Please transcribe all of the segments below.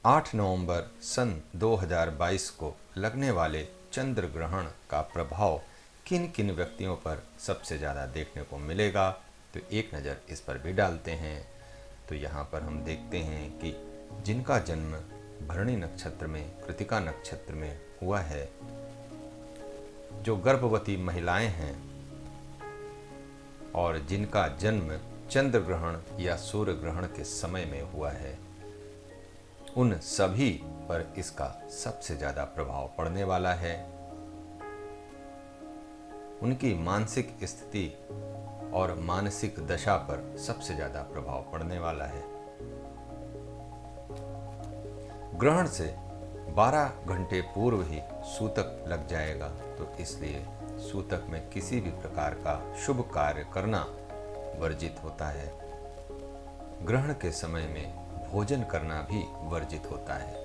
8 नवंबर सन 2022 को लगने वाले चंद्र ग्रहण का प्रभाव किन किन व्यक्तियों पर सबसे ज़्यादा देखने को मिलेगा, तो एक नज़र इस पर भी डालते हैं। तो यहाँ पर हम देखते हैं कि जिनका जन्म भरणी नक्षत्र में कृतिका नक्षत्र में हुआ है, जो गर्भवती महिलाएं हैं और जिनका जन्म चंद्र ग्रहण या सूर्य ग्रहण के समय में हुआ है, उन सभी पर इसका सबसे ज़्यादा प्रभाव पड़ने वाला है। उनकी मानसिक स्थिति और मानसिक दशा पर सबसे ज़्यादा प्रभाव पड़ने वाला है। ग्रहण से 12 घंटे पूर्व ही सूतक लग जाएगा, तो इसलिए सूतक में किसी भी प्रकार का शुभ कार्य करना वर्जित होता है। ग्रहण के समय में भोजन करना भी वर्जित होता है।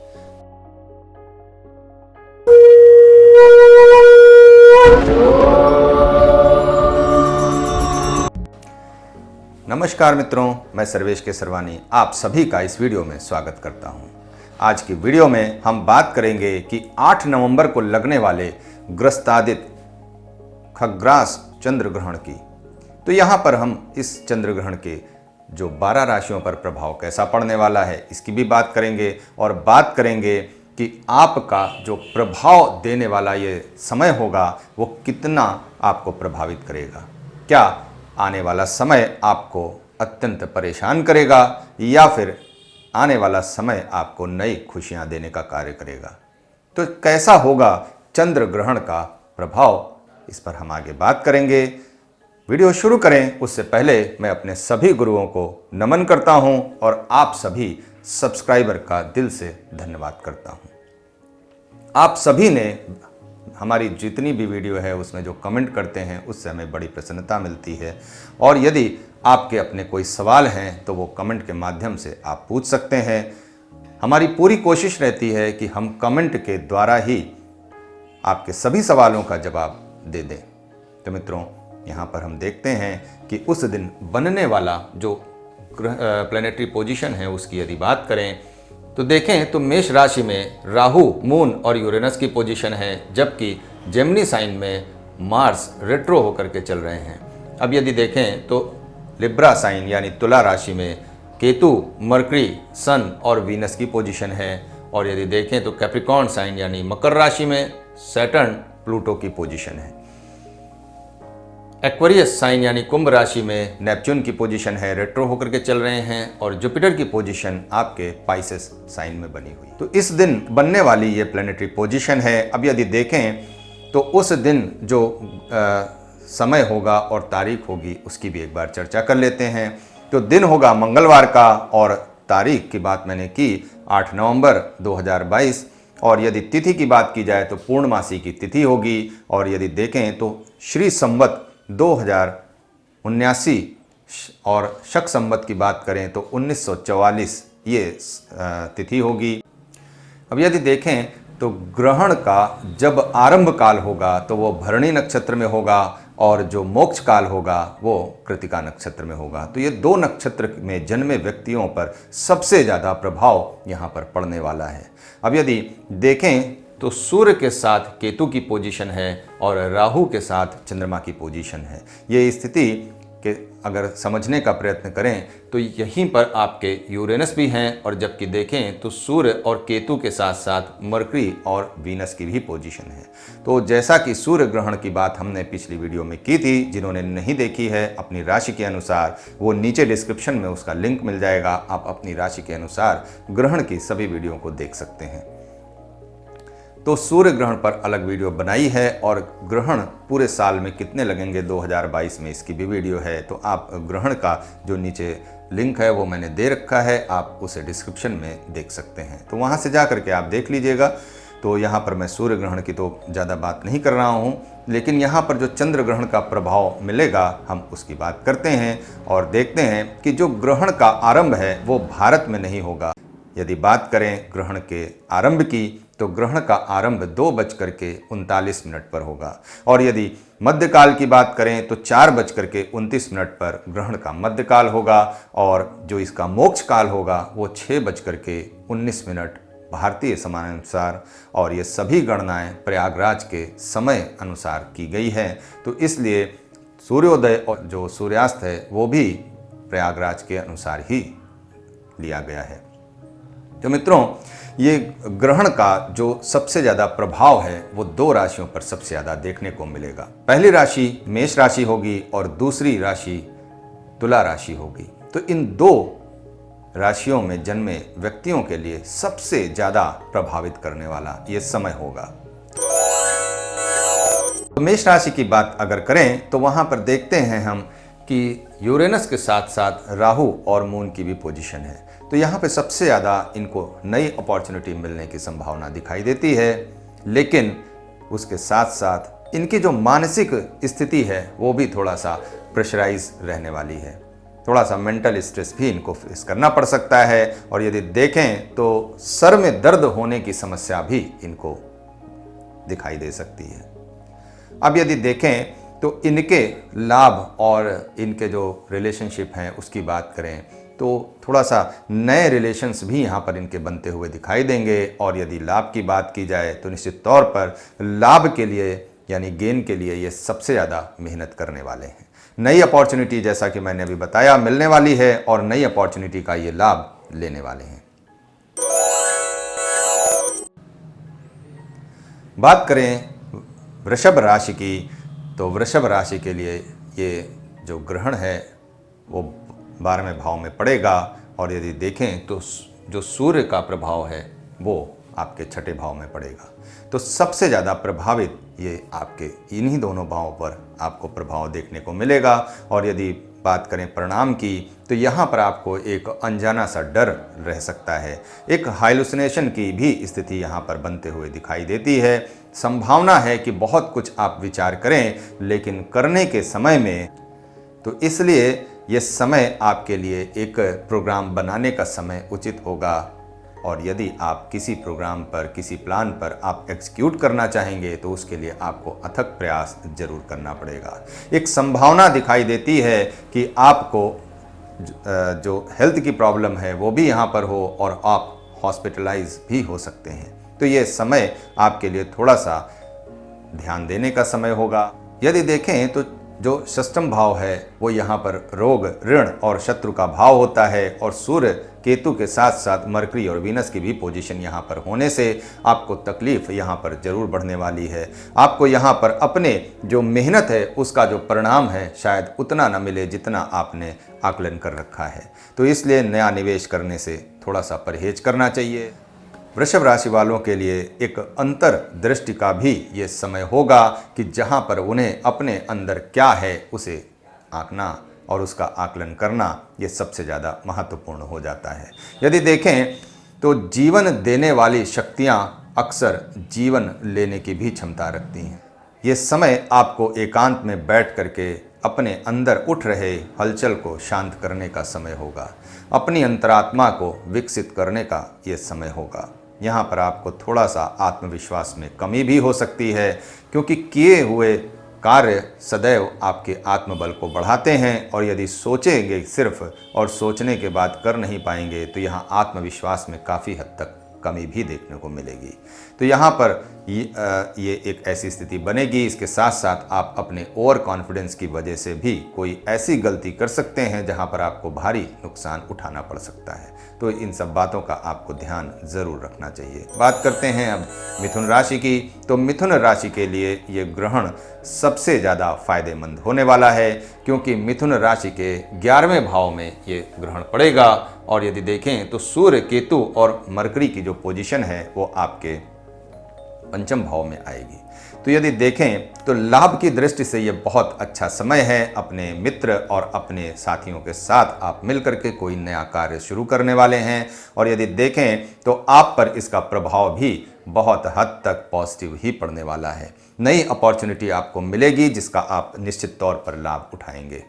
नमस्कार मित्रों, मैं सर्वेश के सरवानी आप सभी का इस वीडियो में स्वागत करता हूं। आज की वीडियो में हम बात करेंगे कि 8 नवंबर को लगने वाले ग्रस्तादित खग्रास चंद्र ग्रहण की। तो यहां पर हम इस चंद्र ग्रहण के जो 12 राशियों पर प्रभाव कैसा पड़ने वाला है इसकी भी बात करेंगे, और बात करेंगे कि आपका जो प्रभाव देने वाला ये समय होगा वो कितना आपको प्रभावित करेगा। क्या आने वाला समय आपको अत्यंत परेशान करेगा या फिर आने वाला समय आपको नई खुशियां देने का कार्य करेगा। तो कैसा होगा चंद्र ग्रहण का प्रभाव, इस पर हम आगे बात करेंगे। वीडियो शुरू करें उससे पहले मैं अपने सभी गुरुओं को नमन करता हूं और आप सभी सब्सक्राइबर का दिल से धन्यवाद करता हूं। आप सभी ने हमारी जितनी भी वीडियो है उसमें जो कमेंट करते हैं उससे हमें बड़ी प्रसन्नता मिलती है, और यदि आपके अपने कोई सवाल हैं तो वो कमेंट के माध्यम से आप पूछ सकते हैं। हमारी पूरी कोशिश रहती है कि हम कमेंट के द्वारा ही आपके सभी सवालों का जवाब दे दें। तो मित्रों, यहाँ पर हम देखते हैं कि उस दिन बनने वाला जो प्लैनेटरी पोजीशन है उसकी यदि बात करें तो देखें तो मेष राशि में राहु, मून और यूरेनस की पोजीशन है, जबकि जेमिनी साइन में मार्स रेट्रो होकर के चल रहे हैं। अब यदि देखें तो लिब्रा साइन यानी तुला राशि में केतु, मरकरी, सन और वीनस की पोजीशन है, और यदि देखें तो कैप्रिकॉर्न साइन यानी मकर राशि में सैटर्न, प्लूटो की पोजीशन है। एक्वेरियस साइन यानी कुंभ राशि में नेपच्यून की पोजीशन है, रेट्रो होकर के चल रहे हैं, और जुपिटर की पोजीशन आपके पाइसेस साइन में बनी हुई। तो इस दिन बनने वाली ये प्लैनेटरी पोजीशन है। अब यदि देखें तो उस दिन जो समय होगा और तारीख होगी उसकी भी एक बार चर्चा कर लेते हैं। तो दिन होगा मंगलवार का, और तारीख की बात मैंने की 8 नवंबर 2022, और यदि तिथि की बात की जाए तो पूर्णमासी की तिथि होगी, और यदि देखें तो श्री संवत 2079 और शक संवत की बात करें तो 1944 ये तिथि होगी। अब यदि देखें तो ग्रहण का जब आरंभ काल होगा तो वो भरणी नक्षत्र में होगा, और जो मोक्ष काल होगा वो कृतिका नक्षत्र में होगा। तो ये 2 नक्षत्र में जन्मे व्यक्तियों पर सबसे ज़्यादा प्रभाव यहाँ पर पड़ने वाला है। अब यदि देखें तो सूर्य के साथ केतु की पोजीशन है और राहु के साथ चंद्रमा की पोजीशन है। ये स्थिति के अगर समझने का प्रयत्न करें तो यहीं पर आपके यूरेनस भी हैं, और जबकि देखें तो सूर्य और केतु के साथ साथ मरकरी और वीनस की भी पोजीशन है। तो जैसा कि सूर्य ग्रहण की बात हमने पिछली वीडियो में की थी, जिन्होंने नहीं देखी है अपनी राशि के अनुसार, वो नीचे डिस्क्रिप्शन में उसका लिंक मिल जाएगा। आप अपनी राशि के अनुसार ग्रहण की सभी वीडियो को देख सकते हैं। तो सूर्य ग्रहण पर अलग वीडियो बनाई है, और ग्रहण पूरे साल में कितने लगेंगे 2022 में, इसकी भी वीडियो है। तो आप ग्रहण का जो नीचे लिंक है वो मैंने दे रखा है, आप उसे डिस्क्रिप्शन में देख सकते हैं। तो वहाँ से जा करके आप देख लीजिएगा। तो यहाँ पर मैं सूर्य ग्रहण की तो ज़्यादा बात नहीं कर रहा हूँ, लेकिन यहाँ पर जो चंद्र ग्रहण का प्रभाव मिलेगा हम उसकी बात करते हैं, और देखते हैं कि जो ग्रहण का आरंभ है वो भारत में नहीं होगा, यदि बात करें ग्रहण के आरंभ की तो ग्रहण का आरंभ 2:39 पर होगा और यदि मध्यकाल की बात करें तो 4:29 पर ग्रहण का मध्यकाल होगा और जो इसका मोक्ष काल होगा वो 6:19 भारतीय समयानुसार और ये सभी गणनाएं प्रयागराज के समय अनुसार की गई हैं। तो इसलिए सूर्योदय और जो सूर्यास्त है वो भी प्रयागराज के अनुसार ही लिया गया है। तो मित्रों, ये ग्रहण का जो सबसे ज़्यादा प्रभाव है वो 2 राशियों पर सबसे ज़्यादा देखने को मिलेगा। पहली राशि मेष राशि होगी और दूसरी राशि तुला राशि होगी। तो इन 2 राशियों में जन्मे व्यक्तियों के लिए सबसे ज़्यादा प्रभावित करने वाला ये समय होगा। तो मेष राशि की बात अगर करें तो वहाँ पर देखते हैं हम कि यूरेनस के साथ साथ राहु और मून की भी पोजीशन है। तो यहाँ पे सबसे ज़्यादा इनको नई अपॉर्चुनिटी मिलने की संभावना दिखाई देती है, लेकिन उसके साथ साथ इनकी जो मानसिक स्थिति है वो भी थोड़ा सा प्रेशराइज रहने वाली है। थोड़ा सा मेंटल स्ट्रेस भी इनको फेस करना पड़ सकता है और यदि देखें तो सर में दर्द होने की समस्या भी इनको दिखाई दे सकती है। अब यदि देखें तो इनके लाभ और इनके जो रिलेशनशिप हैं उसकी बात करें तो थोड़ा सा नए रिलेशंस भी यहाँ पर इनके बनते हुए दिखाई देंगे और यदि लाभ की बात की जाए तो निश्चित तौर पर लाभ के लिए यानी गेन के लिए ये सबसे ज़्यादा मेहनत करने वाले हैं। नई अपॉर्चुनिटी जैसा कि मैंने अभी बताया मिलने वाली है और नई अपॉर्चुनिटी का ये लाभ लेने वाले हैं। बात करें वृषभ राशि की तो वृषभ राशि के लिए ये जो ग्रहण है वो 12वें भाव में पड़ेगा और यदि देखें तो जो सूर्य का प्रभाव है वो आपके 6ठे भाव में पड़ेगा। तो सबसे ज़्यादा प्रभावित ये आपके इन्हीं दोनों भावों पर आपको प्रभाव देखने को मिलेगा। और यदि बात करें परिणाम की तो यहाँ पर आपको एक अनजाना सा डर रह सकता है, एक हाइलुसिनेशन की भी स्थिति यहाँ पर बनते हुए दिखाई देती है। संभावना है कि बहुत कुछ आप विचार करें लेकिन करने के समय में, तो इसलिए ये समय आपके लिए एक प्रोग्राम बनाने का समय उचित होगा और यदि आप किसी प्रोग्राम पर किसी प्लान पर आप एग्जीक्यूट करना चाहेंगे तो उसके लिए आपको अथक प्रयास जरूर करना पड़ेगा। एक संभावना दिखाई देती है कि आपको जो हेल्थ की प्रॉब्लम है वो भी यहाँ पर हो और आप हॉस्पिटलाइज भी हो सकते हैं। तो ये समय आपके लिए थोड़ा सा ध्यान देने का समय होगा। यदि देखें तो जो षष्ठम भाव है वो यहाँ पर रोग, ऋण और शत्रु का भाव होता है और सूर्य केतु के साथ साथ मरकरी और वीनस की भी पोजीशन यहाँ पर होने से आपको तकलीफ यहाँ पर जरूर बढ़ने वाली है। आपको यहाँ पर अपने जो मेहनत है उसका जो परिणाम है शायद उतना न मिले जितना आपने आकलन कर रखा है। तो इसलिए नया निवेश करने से थोड़ा सा परहेज करना चाहिए। वृषभ राशि वालों के लिए एक अंतर दृष्टि का भी ये समय होगा कि जहाँ पर उन्हें अपने अंदर क्या है उसे आंकना और उसका आकलन करना ये सबसे ज़्यादा महत्वपूर्ण हो जाता है। यदि देखें तो जीवन देने वाली शक्तियाँ अक्सर जीवन लेने की भी क्षमता रखती हैं। ये समय आपको एकांत में बैठ करके अपने अंदर उठ रहे हलचल को शांत करने का समय होगा। अपनी अंतरात्मा को विकसित करने का ये समय होगा। यहाँ पर आपको थोड़ा सा आत्मविश्वास में कमी भी हो सकती है क्योंकि किए हुए कार्य सदैव आपके आत्मबल को बढ़ाते हैं और यदि सोचेंगे सिर्फ और सोचने के बाद कर नहीं पाएंगे तो यहाँ आत्मविश्वास में काफ़ी हद तक कमी भी देखने को मिलेगी। तो यहाँ पर ये एक ऐसी स्थिति बनेगी। इसके साथ साथ आप अपने ओवर कॉन्फिडेंस की वजह से भी कोई ऐसी गलती कर सकते हैं जहाँ पर आपको भारी नुकसान उठाना पड़ सकता है। तो इन सब बातों का आपको ध्यान ज़रूर रखना चाहिए। बात करते हैं अब मिथुन राशि की। तो मिथुन राशि के लिए ये ग्रहण सबसे ज़्यादा फायदेमंद होने वाला है क्योंकि मिथुन राशि के 11वें भाव में ये ग्रहण पड़ेगा और यदि देखें तो सूर्य, केतु और मरकरी की जो पोजीशन है वो आपके 5म भाव में आएगी। तो यदि देखें तो लाभ की दृष्टि से ये बहुत अच्छा समय है। अपने मित्र और अपने साथियों के साथ आप मिलकर के कोई नया कार्य शुरू करने वाले हैं और यदि देखें तो आप पर इसका प्रभाव भी बहुत हद तक पॉजिटिव ही पड़ने वाला है। नई अपॉर्चुनिटी आपको मिलेगी जिसका आप निश्चित तौर पर लाभ उठाएंगे।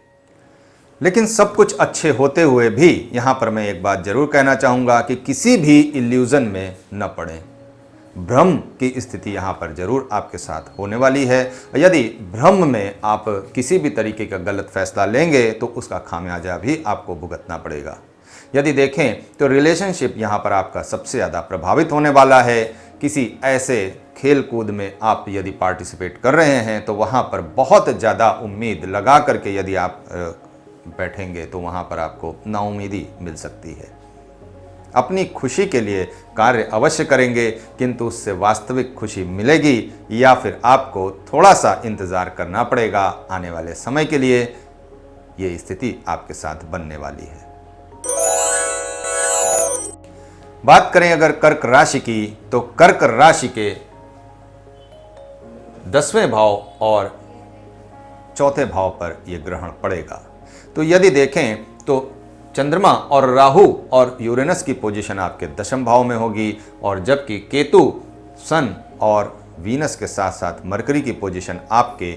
लेकिन सब कुछ अच्छे होते हुए भी यहाँ पर मैं एक बात जरूर कहना चाहूँगा कि किसी भी इल्यूजन में न पड़ें। भ्रम की स्थिति यहाँ पर जरूर आपके साथ होने वाली है। यदि भ्रम में आप किसी भी तरीके का गलत फैसला लेंगे तो उसका खामियाजा भी आपको भुगतना पड़ेगा। यदि देखें तो रिलेशनशिप यहाँ पर आपका सबसे ज़्यादा प्रभावित होने वाला है। किसी ऐसे खेल कूद में आप यदि पार्टिसिपेट कर रहे हैं तो वहाँ पर बहुत ज़्यादा उम्मीद लगा करके यदि आप बैठेंगे तो वहाँ पर आपको नाउम्मीदी मिल सकती है। अपनी खुशी के लिए कार्य अवश्य करेंगे, किंतु उससे वास्तविक खुशी मिलेगी या फिर आपको थोड़ा सा इंतज़ार करना पड़ेगा। आने वाले समय के लिए ये स्थिति आपके साथ बनने वाली है। बात करें अगर कर्क राशि की, तो कर्क राशि के 10वें भाव और 4थे भाव पर यह ग्रहण पड़ेगा। तो यदि देखें तो चंद्रमा और राहु और यूरेनस की पोजीशन आपके 10वें भाव में होगी, और जबकि केतु, सन और वीनस के साथ साथ मरकरी की पोजीशन आपके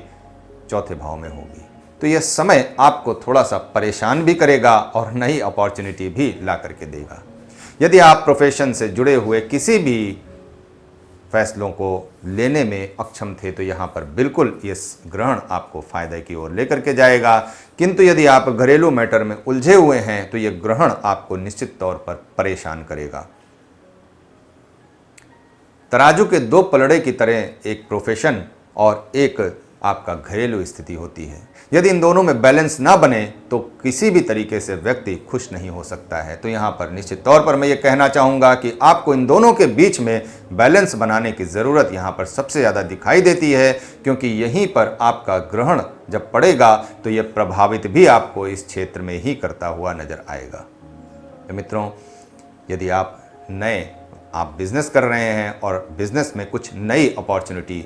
4थे भाव में होगी। तो यह समय आपको थोड़ा सा परेशान भी करेगा और नई अपॉर्चुनिटी भी ला करके देगा। यदि आप प्रोफेशन से जुड़े हुए किसी भी फैसलों को लेने में अक्षम थे तो यहाँ पर बिल्कुल ये ग्रहण आपको फायदे की ओर लेकर के जाएगा। किंतु यदि आप घरेलू मैटर में उलझे हुए हैं तो ये ग्रहण आपको निश्चित तौर पर परेशान करेगा। तराजू के 2 पलड़े की तरह एक प्रोफेशन और एक आपका घरेलू स्थिति होती है। यदि इन दोनों में बैलेंस ना बने तो किसी भी तरीके से व्यक्ति खुश नहीं हो सकता है। तो यहाँ पर निश्चित तौर पर मैं ये कहना चाहूँगा कि आपको इन दोनों के बीच में बैलेंस बनाने की ज़रूरत यहाँ पर सबसे ज़्यादा दिखाई देती है, क्योंकि यहीं पर आपका ग्रहण जब पड़ेगा तो ये प्रभावित भी आपको इस क्षेत्र में ही करता हुआ नजर आएगा। तो मित्रों, यदि आप बिजनेस कर रहे हैं और बिजनेस में कुछ नई अपॉर्चुनिटी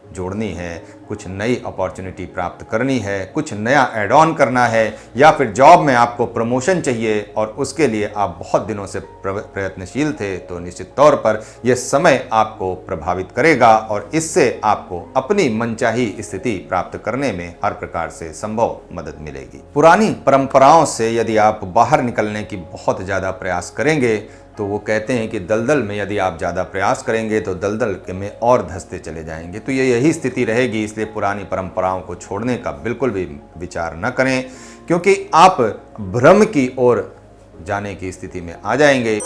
जोड़नी है, कुछ नई अपॉर्चुनिटी प्राप्त करनी है, कुछ नया ऐड ऑन करना है, या फिर जॉब में आपको प्रमोशन चाहिए और उसके लिए आप बहुत दिनों से प्रयत्नशील थे, तो निश्चित तौर पर यह समय आपको प्रभावित करेगा और इससे आपको अपनी मनचाही स्थिति प्राप्त करने में हर प्रकार से संभव मदद मिलेगी। पुरानी परंपराओं से यदि आप बाहर निकलने की बहुत ज़्यादा प्रयास करेंगे तो वो कहते हैं कि दलदल में यदि आप ज़्यादा प्रयास करेंगे तो दलदल में और धंसते चले जाएंगे। तो यही स्थिति रहेगी, इसलिए पुरानी परंपराओं को छोड़ने का बिल्कुल भी विचार न करें, क्योंकि आप भ्रम की ओर जाने की स्थिति में आ जाएंगे।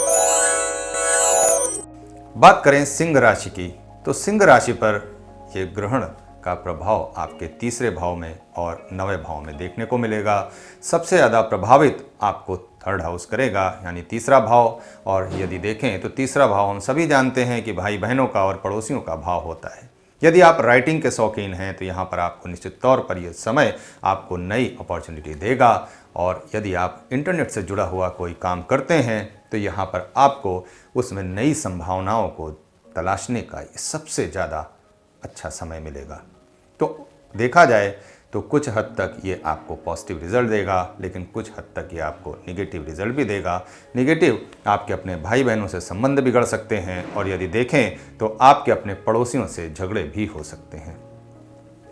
बात करें सिंह राशि की, तो सिंह राशि पर यह ग्रहण का प्रभाव आपके 3रे भाव में और 9वें भाव में देखने को मिलेगा। सबसे ज़्यादा प्रभावित आपको 3rd हाउस करेगा, यानी 3रा भाव। और यदि देखें तो 3रा भाव हम सभी जानते हैं कि भाई बहनों का और पड़ोसियों का भाव होता है। यदि आप राइटिंग के शौकीन हैं तो यहाँ पर आपको निश्चित तौर पर यह समय आपको नई अपॉर्चुनिटी देगा, और यदि आप इंटरनेट से जुड़ा हुआ कोई काम करते हैं तो यहाँ पर आपको उसमें नई संभावनाओं को तलाशने का सबसे ज़्यादा अच्छा समय मिलेगा। तो देखा जाए तो कुछ हद तक ये आपको पॉजिटिव रिजल्ट देगा, लेकिन कुछ हद तक ये आपको निगेटिव रिजल्ट भी देगा। निगेटिव, आपके अपने भाई बहनों से संबंध बिगड़ सकते हैं, और यदि देखें तो आपके अपने पड़ोसियों से झगड़े भी हो सकते हैं।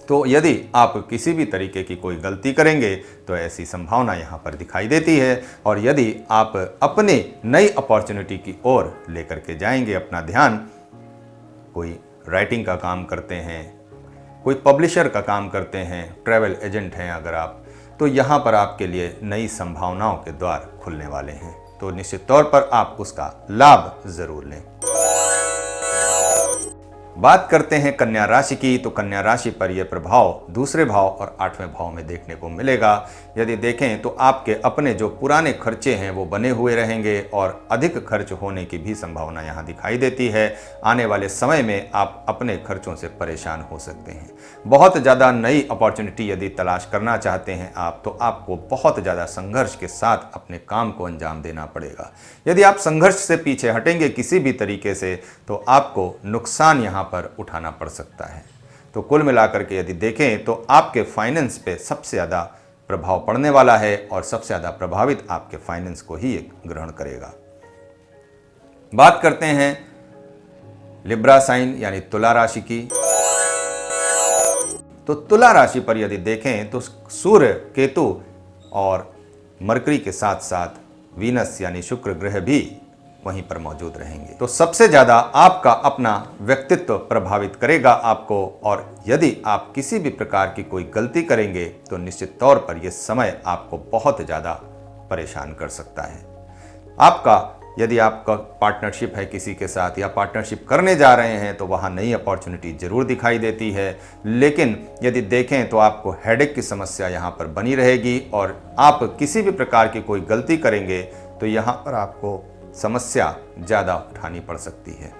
तो यदि आप किसी भी तरीके की कोई गलती करेंगे तो ऐसी संभावना यहाँ पर दिखाई देती है। और यदि आप अपनी नई अपॉर्चुनिटी की ओर लेकर के जाएंगे अपना ध्यान, कोई राइटिंग का काम करते हैं, कोई पब्लिशर का काम करते हैं, ट्रैवल एजेंट हैं अगर आप, तो यहाँ पर आपके लिए नई संभावनाओं के द्वार खुलने वाले हैं। तो निश्चित तौर पर आप उसका लाभ जरूर लें। बात करते हैं कन्या राशि की, तो कन्या राशि पर यह प्रभाव 2रे भाव और 8वें भाव में देखने को मिलेगा। यदि देखें तो आपके अपने जो पुराने खर्चे हैं वो बने हुए रहेंगे और अधिक खर्च होने की भी संभावना यहाँ दिखाई देती है। आने वाले समय में आप अपने खर्चों से परेशान हो सकते हैं। बहुत ज़्यादा नई अपॉर्चुनिटी यदि तलाश करना चाहते हैं आप, तो आपको बहुत ज़्यादा संघर्ष के साथ अपने काम को अंजाम देना पड़ेगा। यदि आप संघर्ष से पीछे हटेंगे किसी भी तरीके से तो आपको नुकसान यहाँ पर उठाना पड़ सकता है। तो कुल मिलाकर के यदि देखें तो आपके फाइनेंस पे सबसे ज़्यादा प्रभाव पड़ने वाला है, और सबसे ज़्यादा प्रभावित आपके फाइनेंस को ही ग्रहण करेगा। बात करते हैं लिब्रा साइन यानी तुला राशि की, तो तुला राशि पर यदि देखें तो सूर्य, केतु और मरकरी के साथ साथ वीनस यानी शुक्र ग्रह भी वहीं पर मौजूद रहेंगे। तो सबसे ज़्यादा आपका अपना व्यक्तित्व प्रभावित करेगा आपको, और यदि आप किसी भी प्रकार की कोई गलती करेंगे तो निश्चित तौर पर यह समय आपको बहुत ज़्यादा परेशान कर सकता है। यदि आपका पार्टनरशिप है किसी के साथ या पार्टनरशिप करने जा रहे हैं तो वहाँ नई अपॉर्चुनिटी जरूर दिखाई देती है, लेकिन यदि देखें तो आपको हेडेक की समस्या यहाँ पर बनी रहेगी, और आप किसी भी प्रकार की कोई गलती करेंगे तो यहाँ पर आपको समस्या ज़्यादा उठानी पड़ सकती है।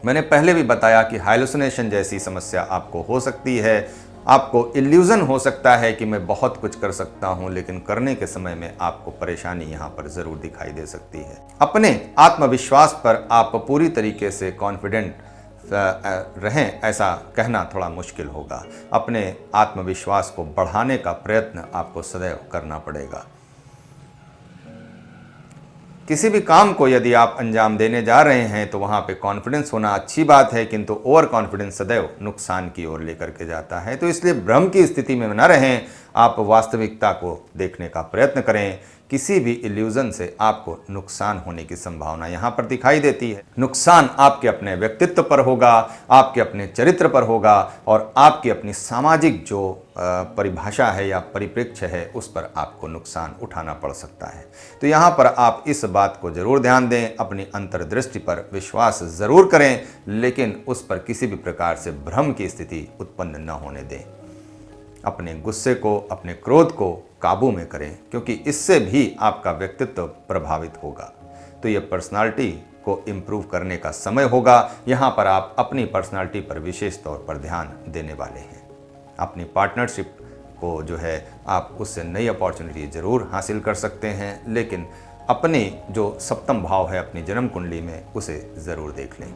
मैंने पहले भी बताया कि हाइलुसिनेशन जैसी समस्या आपको हो सकती है। आपको इल्यूज़न हो सकता है कि मैं बहुत कुछ कर सकता हूं, लेकिन करने के समय में आपको परेशानी यहां पर ज़रूर दिखाई दे सकती है। अपने आत्मविश्वास पर आप पूरी तरीके से कॉन्फिडेंट रहें ऐसा कहना थोड़ा मुश्किल होगा। अपने आत्मविश्वास को बढ़ाने का प्रयत्न आपको सदैव करना पड़ेगा। किसी भी काम को यदि आप अंजाम देने जा रहे हैं तो वहाँ पे कॉन्फिडेंस होना अच्छी बात है, किंतु ओवर कॉन्फिडेंस सदैव नुकसान की ओर लेकर के जाता है। तो इसलिए भ्रम की स्थिति में न रहें, आप वास्तविकता को देखने का प्रयत्न करें। किसी भी इल्यूजन से आपको नुकसान होने की संभावना यहाँ पर दिखाई देती है। नुकसान आपके अपने व्यक्तित्व पर होगा, आपके अपने चरित्र पर होगा, और आपकी अपनी सामाजिक जो परिभाषा है या परिप्रेक्ष्य है उस पर आपको नुकसान उठाना पड़ सकता है। तो यहाँ पर आप इस बात को जरूर ध्यान दें, अपनी अंतर्दृष्टि पर विश्वास जरूर करें, लेकिन उस पर किसी भी प्रकार से भ्रम की स्थिति उत्पन्न न होने दें। अपने गुस्से को, अपने क्रोध को काबू में करें, क्योंकि इससे भी आपका व्यक्तित्व प्रभावित होगा। तो ये पर्सनालिटी को इम्प्रूव करने का समय होगा। यहाँ पर आप अपनी पर्सनालिटी पर विशेष तौर पर ध्यान देने वाले हैं। अपनी पार्टनरशिप को जो है आप उससे नई अपॉर्चुनिटी ज़रूर हासिल कर सकते हैं, लेकिन अपने जो सप्तम भाव है अपनी जन्म कुंडली में उसे ज़रूर देख लें।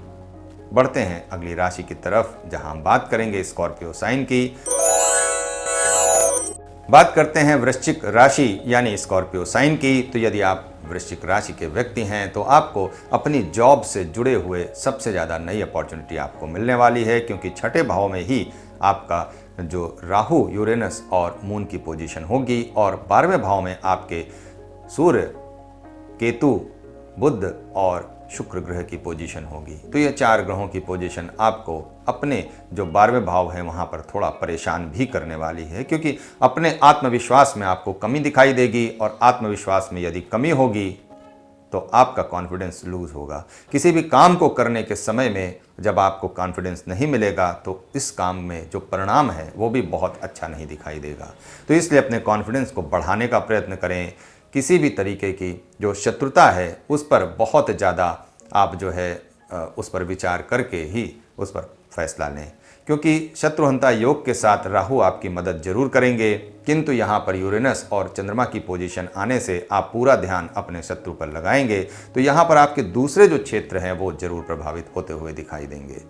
बढ़ते हैं अगली राशि की तरफ, जहाँ हम बात करेंगे स्कॉर्पियो साइन की। बात करते हैं वृश्चिक राशि यानी स्कॉर्पियो साइन की। तो यदि आप वृश्चिक राशि के व्यक्ति हैं तो आपको अपनी जॉब से जुड़े हुए सबसे ज़्यादा नई अपॉर्चुनिटी आपको मिलने वाली है, क्योंकि छठे भाव में ही आपका जो राहु, यूरेनस और मून की पोजीशन होगी, और 12वें भाव में आपके सूर्य, केतु, बुध और शुक्र ग्रह की पोजीशन होगी। तो ये 4 ग्रहों की पोजीशन आपको अपने जो 12वें भाव है वहाँ पर थोड़ा परेशान भी करने वाली है, क्योंकि अपने आत्मविश्वास में आपको कमी दिखाई देगी, और आत्मविश्वास में यदि कमी होगी तो आपका कॉन्फिडेंस लूज होगा। किसी भी काम को करने के समय में जब आपको कॉन्फिडेंस नहीं मिलेगा तो इस काम में जो परिणाम है वो भी बहुत अच्छा नहीं दिखाई देगा। तो इसलिए अपने कॉन्फिडेंस को बढ़ाने का प्रयत्न करें। किसी भी तरीके की जो शत्रुता है उस पर बहुत ज़्यादा आप जो है उस पर विचार करके ही उस पर फैसला लें, क्योंकि शत्रुहंता योग के साथ राहु आपकी मदद जरूर करेंगे, किंतु यहाँ पर यूरेनस और चंद्रमा की पोजीशन आने से आप पूरा ध्यान अपने शत्रु पर लगाएंगे, तो यहाँ पर आपके दूसरे जो क्षेत्र हैं वो जरूर प्रभावित होते हुए दिखाई देंगे।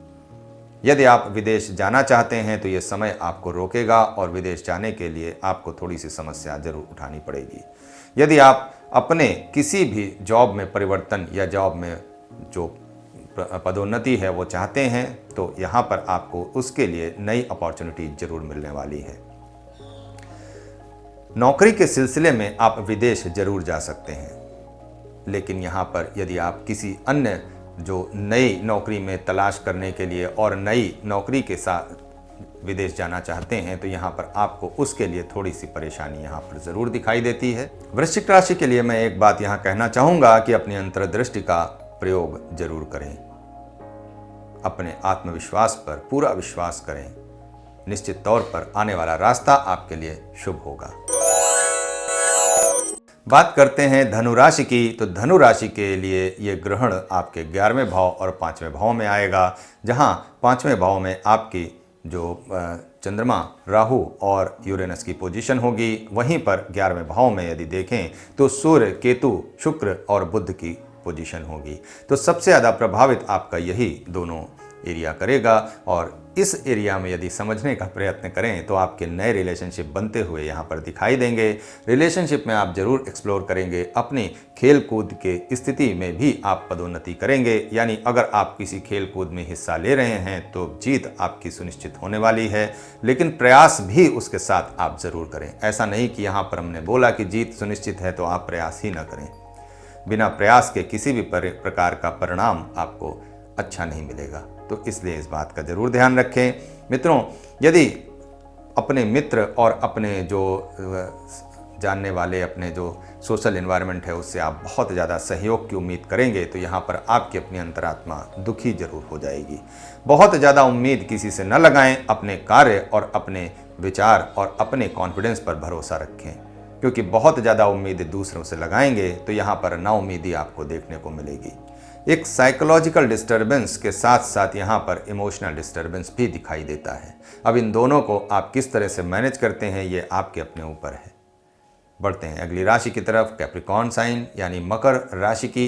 यदि आप विदेश जाना चाहते हैं तो ये समय आपको रोकेगा, और विदेश जाने के लिए आपको थोड़ी सी समस्या जरूर उठानी पड़ेगी। यदि आप अपने किसी भी जॉब में परिवर्तन या जॉब में जो पदोन्नति है वो चाहते हैं तो यहाँ पर आपको उसके लिए नई अपॉर्चुनिटी जरूर मिलने वाली है। नौकरी के सिलसिले में आप विदेश जरूर जा सकते हैं, लेकिन यहाँ पर यदि आप किसी अन्य जो नई नौकरी में तलाश करने के लिए और नई नौकरी के साथ विदेश जाना चाहते हैं तो यहाँ पर आपको उसके लिए थोड़ी सी परेशानी यहाँ पर ज़रूर दिखाई देती है। वृश्चिक राशि के लिए मैं एक बात यहाँ कहना चाहूँगा कि अपनी अंतर्दृष्टि का प्रयोग जरूर करें। अपने आत्मविश्वास पर पूरा विश्वास करें। निश्चित तौर पर आने वाला रास्ता आपके लिए शुभ होगा। बात करते हैं धनु राशि की। तो धनु राशि के लिए ये ग्रहण आपके 11वें भाव और 5वें भाव में आएगा, जहां 5वें भाव में आपकी जो चंद्रमा, राहु और यूरेनस की पोजीशन होगी, वहीं पर 11वें भाव में यदि देखें तो सूर्य, केतु, शुक्र और बुध की पोजीशन होगी। तो सबसे ज़्यादा प्रभावित आपका यही दोनों एरिया करेगा, और इस एरिया में यदि समझने का प्रयत्न करें तो आपके नए रिलेशनशिप बनते हुए यहाँ पर दिखाई देंगे। रिलेशनशिप में आप जरूर एक्सप्लोर करेंगे, अपनी खेल कूद के स्थिति में भी आप पदोन्नति करेंगे। यानी अगर आप किसी खेल कूद में हिस्सा ले रहे हैं तो जीत आपकी सुनिश्चित होने वाली है, लेकिन प्रयास भी उसके साथ आप जरूर करें। ऐसा नहीं कि यहाँ पर हमने बोला कि जीत सुनिश्चित है तो आप प्रयास ही ना करें। बिना प्रयास के किसी भी प्रकार का परिणाम आपको अच्छा नहीं मिलेगा, तो इसलिए इस बात का जरूर ध्यान रखें। मित्रों, यदि अपने मित्र और अपने जो जानने वाले, अपने जो सोशल एनवायरनमेंट है, उससे आप बहुत ज़्यादा सहयोग की उम्मीद करेंगे तो यहाँ पर आपकी अपनी अंतरात्मा दुखी जरूर हो जाएगी। बहुत ज़्यादा उम्मीद किसी से न लगाएं, अपने कार्य और अपने विचार और अपने कॉन्फिडेंस पर भरोसा रखें, क्योंकि बहुत ज़्यादा उम्मीद दूसरों से लगाएंगे तो यहाँ पर नाउम्मीदी आपको देखने को मिलेगी। एक साइकोलॉजिकल डिस्टर्बेंस के साथ साथ यहाँ पर इमोशनल डिस्टर्बेंस भी दिखाई देता है। अब इन दोनों को आप किस तरह से मैनेज करते हैं ये आपके अपने ऊपर है। बढ़ते हैं अगली राशि की तरफ, कैप्रिकॉर्न साइन यानी मकर राशि की।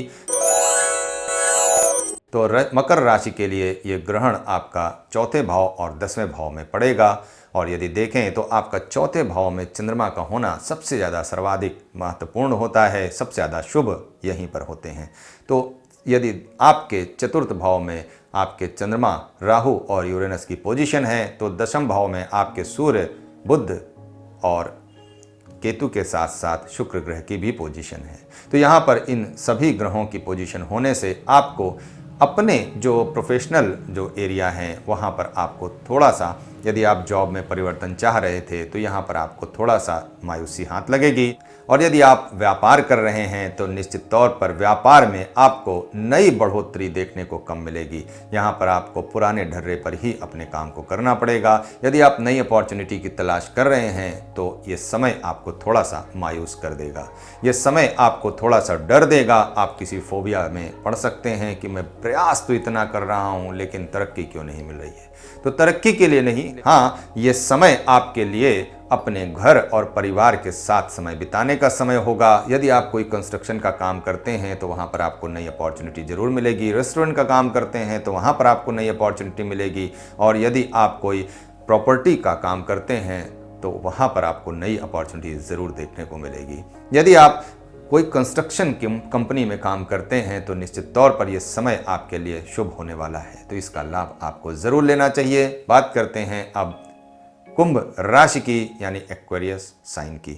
तो मकर राशि के लिए ये ग्रहण आपका चौथे भाव और 10वें भाव में पड़ेगा। और यदि देखें तो आपका चौथे भाव में चंद्रमा का होना सबसे ज़्यादा सर्वाधिक महत्वपूर्ण होता है, सबसे ज़्यादा शुभ यहीं पर होते हैं। तो यदि आपके चतुर्थ भाव में आपके चंद्रमा, राहु और यूरेनस की पोजीशन है, तो दशम भाव में आपके सूर्य, बुध और केतु के साथ साथ शुक्र ग्रह की भी पोजीशन है। तो यहाँ पर इन सभी ग्रहों की पोजीशन होने से आपको अपने जो प्रोफेशनल जो एरिया है वहाँ पर आपको थोड़ा सा, यदि आप जॉब में परिवर्तन चाह रहे थे तो यहाँ पर आपको थोड़ा सा मायूसी हाथ लगेगी। और यदि आप व्यापार कर रहे हैं तो निश्चित तौर पर व्यापार में आपको नई बढ़ोतरी देखने को कम मिलेगी। यहाँ पर आपको पुराने ढर्रे पर ही अपने काम को करना पड़ेगा। यदि आप नई अपॉर्चुनिटी की तलाश कर रहे हैं तो ये समय आपको थोड़ा सा मायूस कर देगा, ये समय आपको थोड़ा सा डर देगा। आप किसी फोबिया में पड़ सकते हैं कि मैं प्रयास तो इतना कर रहा हूँ लेकिन तरक्की क्यों नहीं मिल रही है। तो तरक्की के लिए नहीं, हाँ, ये समय आपके लिए अपने घर और परिवार के साथ समय बिताने का समय होगा। यदि आप कोई कंस्ट्रक्शन का काम करते हैं तो वहाँ पर आपको नई अपॉर्चुनिटी ज़रूर मिलेगी। रेस्टोरेंट का काम करते हैं तो वहाँ पर आपको नई अपॉर्चुनिटी मिलेगी। और यदि आप कोई प्रॉपर्टी का काम करते हैं तो वहाँ पर आपको नई अपॉर्चुनिटी ज़रूर देखने को मिलेगी। यदि आप कोई कंस्ट्रक्शन की कंपनी में काम करते हैं तो निश्चित तौर पर यह समय आपके लिए शुभ होने वाला है, तो इसका लाभ आपको ज़रूर लेना चाहिए। बात करते हैं अब कुंभ राशि की यानी एक्वेरियस साइन की।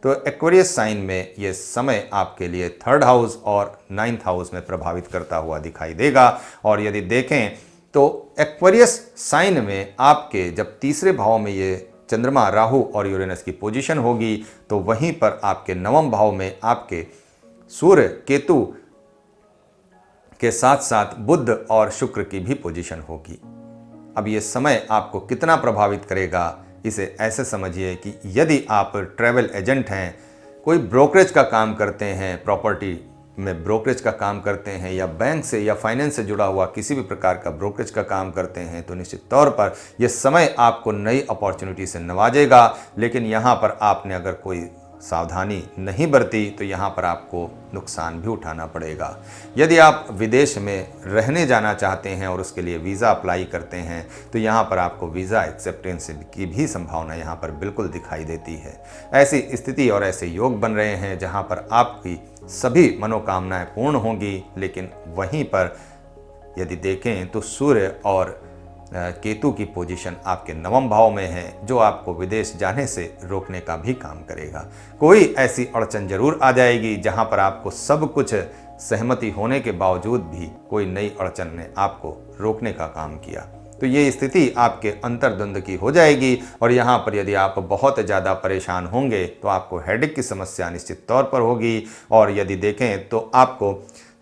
तो एक्वेरियस साइन में ये समय आपके लिए 3rd हाउस और 9th हाउस में प्रभावित करता हुआ दिखाई देगा। और यदि देखें तो एक्वेरियस साइन में आपके जब तीसरे भाव में ये चंद्रमा, राहु और यूरेनस की पोजीशन होगी तो वहीं पर आपके 9वें भाव में आपके सूर्य, केतु के साथ साथ बुध और शुक्र की भी पोजीशन होगी। अब ये समय आपको कितना प्रभावित करेगा, इसे ऐसे समझिए कि यदि आप ट्रैवल एजेंट हैं, कोई ब्रोकरेज का काम करते हैं, प्रॉपर्टी में ब्रोकरेज का काम करते हैं, या बैंक से या फाइनेंस से जुड़ा हुआ किसी भी प्रकार का ब्रोकरेज का काम करते हैं, तो निश्चित तौर पर यह समय आपको नई अपॉर्चुनिटी से नवाजेगा। लेकिन यहाँ पर आपने अगर कोई सावधानी नहीं बरती तो यहाँ पर आपको नुकसान भी उठाना पड़ेगा। यदि आप विदेश में रहने जाना चाहते हैं और उसके लिए वीज़ा अप्लाई करते हैं तो यहाँ पर आपको वीज़ा एक्सेप्टेंस की भी संभावना यहाँ पर बिल्कुल दिखाई देती है। ऐसी स्थिति और ऐसे योग बन रहे हैं जहाँ पर आपकी सभी मनोकामनाएं पूर्ण होंगी। लेकिन वहीं पर यदि देखें तो सूर्य और केतु की पोजीशन आपके 9वें भाव में है, जो आपको विदेश जाने से रोकने का भी काम करेगा। कोई ऐसी अड़चन जरूर आ जाएगी जहां पर आपको सब कुछ सहमति होने के बावजूद भी कोई नई अड़चन ने आपको रोकने का काम किया। तो ये स्थिति आपके अंतर्द्वंद की हो जाएगी। और यहाँ पर यदि आप बहुत ज़्यादा परेशान होंगे तो आपको हेडेक की समस्या निश्चित तौर पर होगी। और यदि देखें तो आपको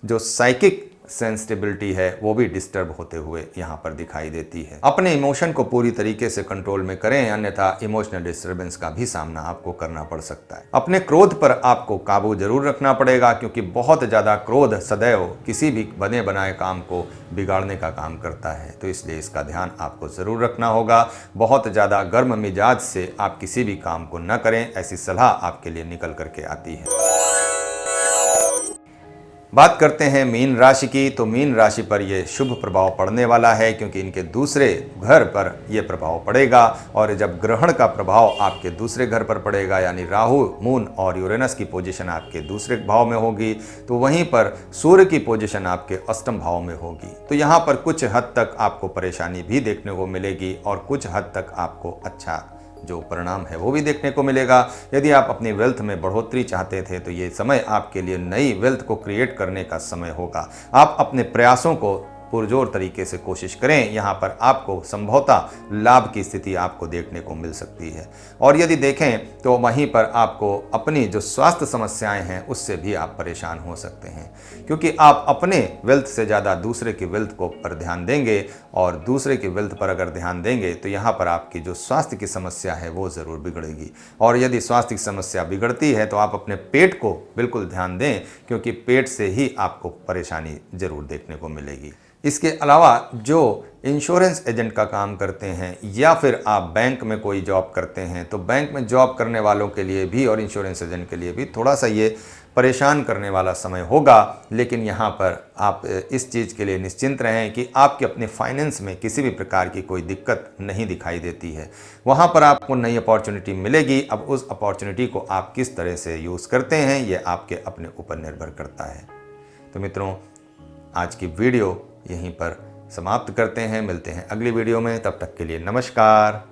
जो साइकिक सेंसिटिविटी है वो भी डिस्टर्ब होते हुए यहाँ पर दिखाई देती है। अपने इमोशन को पूरी तरीके से कंट्रोल में करें, अन्यथा इमोशनल डिस्टर्बेंस का भी सामना आपको करना पड़ सकता है। अपने क्रोध पर आपको काबू जरूर रखना पड़ेगा, क्योंकि बहुत ज़्यादा क्रोध सदैव किसी भी बने बनाए काम को बिगाड़ने का काम करता है। तो इसलिए इसका ध्यान आपको ज़रूर रखना होगा। बहुत ज़्यादा गर्म मिजाज से आप किसी भी काम को न करें, ऐसी सलाह आपके लिए निकल करके आती है। बात करते हैं मीन राशि की, तो मीन राशि पर यह शुभ प्रभाव पड़ने वाला है क्योंकि इनके दूसरे घर पर यह प्रभाव पड़ेगा। और जब ग्रहण का प्रभाव आपके दूसरे घर पर पड़ेगा, यानी राहु, मून और यूरेनस की पोजीशन आपके दूसरे भाव में होगी, तो वहीं पर सूर्य की पोजीशन आपके अष्टम भाव में होगी। तो यहाँ पर कुछ हद तक आपको परेशानी भी देखने को मिलेगी और कुछ हद तक आपको अच्छा जो परिणाम है वो भी देखने को मिलेगा। यदि आप अपनी वेल्थ में बढ़ोतरी चाहते थे तो ये समय आपके लिए नई वेल्थ को क्रिएट करने का समय होगा। आप अपने प्रयासों को पुरजोर तरीके से कोशिश करें, यहाँ पर आपको संभवतः लाभ की स्थिति आपको देखने को मिल सकती है। और यदि देखें तो वहीं पर आपको अपनी जो स्वास्थ्य समस्याएं हैं उससे भी आप परेशान हो सकते हैं, क्योंकि आप अपने वेल्थ से ज़्यादा दूसरे की वेल्थ को पर ध्यान देंगे और दूसरे की वेल्थ पर अगर ध्यान देंगे तो यहाँ पर आपकी जो स्वास्थ्य की समस्या है वो ज़रूर बिगड़ेगी। और यदि स्वास्थ्य की समस्या बिगड़ती है तो आप अपने पेट को बिल्कुल ध्यान दें, क्योंकि पेट से ही आपको परेशानी ज़रूर देखने को मिलेगी। इसके अलावा जो इंश्योरेंस एजेंट का काम करते हैं या फिर आप बैंक में कोई जॉब करते हैं, तो बैंक में जॉब करने वालों के लिए भी और इंश्योरेंस एजेंट के लिए भी थोड़ा सा ये परेशान करने वाला समय होगा। लेकिन यहाँ पर आप इस चीज़ के लिए निश्चिंत रहें कि आपके अपने फाइनेंस में किसी भी प्रकार की कोई दिक्कत नहीं दिखाई देती है। वहाँ पर आपको नई अपॉर्चुनिटी मिलेगी। अब उस अपॉर्चुनिटी को आप किस तरह से यूज़ करते हैं ये आपके अपने ऊपर निर्भर करता है। तो मित्रों, आज की वीडियो यहीं पर समाप्त करते हैं। मिलते हैं अगली वीडियो में, तब तक के लिए नमस्कार।